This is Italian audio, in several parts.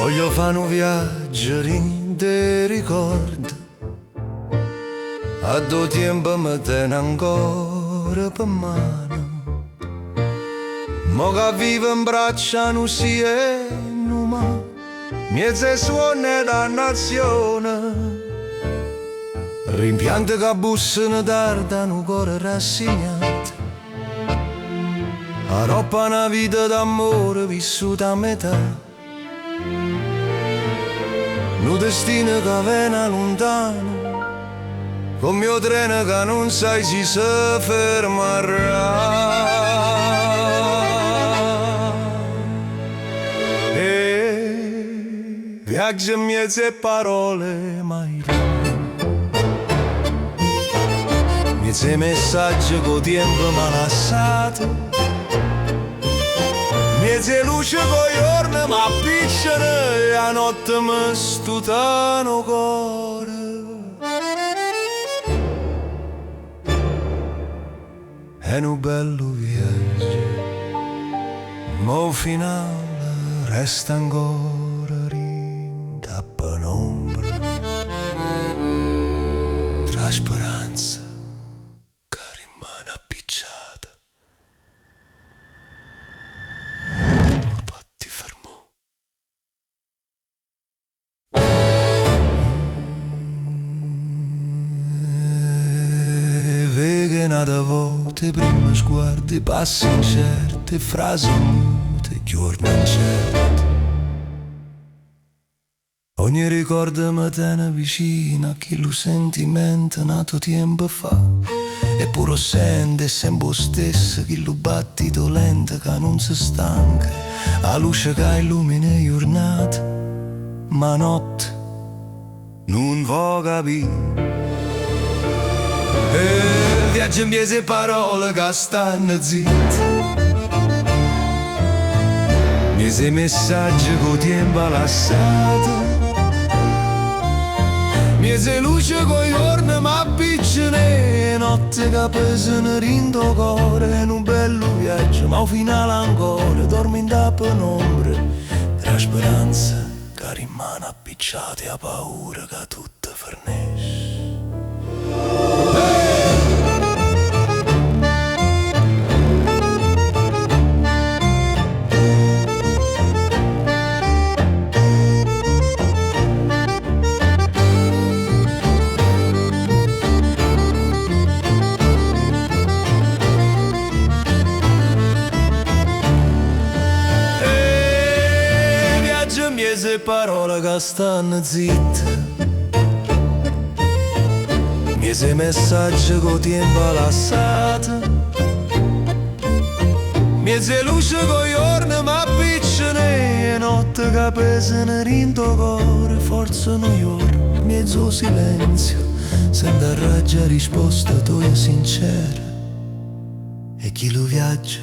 Voglio fare un viaggio di ricordo, a due tempo mi tiene ancora per mano. Mo che vivo in braccia non si è ma miezze suone dannazione. Rimpianto che bussano tardano cuore rassegnato. A roppa una vita d'amore vissuta a metà. Un destino che viene lontano, con mio treno che non sai se si fermerà. E viaggio in mezzo e parole mai mezzo messaggio che tempo mi ha lasciato, mezzo luce con i giorni mi appicciano e a notte mi stutano cuore. È un bello viaggio, ma al finale resta ancora rinda penombra, tra speranza che rimane appicciata. Poi ti fermo. Nada volte, prima sguardi, passi incerte, frasi mute, giorni incerti. Ogni ricordo mi tiene vicino a chi lo sentimento nato tempo fa. Eppure sente sempre stesso chi lo battito lento che non si stanca. A luce che illumina giornata, ma notte non va capire. Viaggio in miese parole che stanno zitte, miese messaggi che tempo ha lasciato, miese luce con i giorni ma appicciano e notte che pesano rindo cuore. È un bello viaggio ma al finale ancora dormi in da penombra, tra speranza che rimane appicciata e a paura che tutto fornisce. Miese parole che stanno zitte, miese messaggi che tempo ha lasciato, miese luce con i giorni ma appicciano e notte che pesano rindo cuore. Forse New York, mezzo silenzio, senza raggia risposta tua sincera. E chi lo viaggia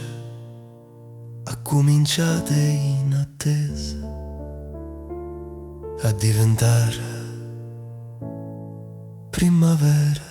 ha cominciato in attesa a diventare primavera.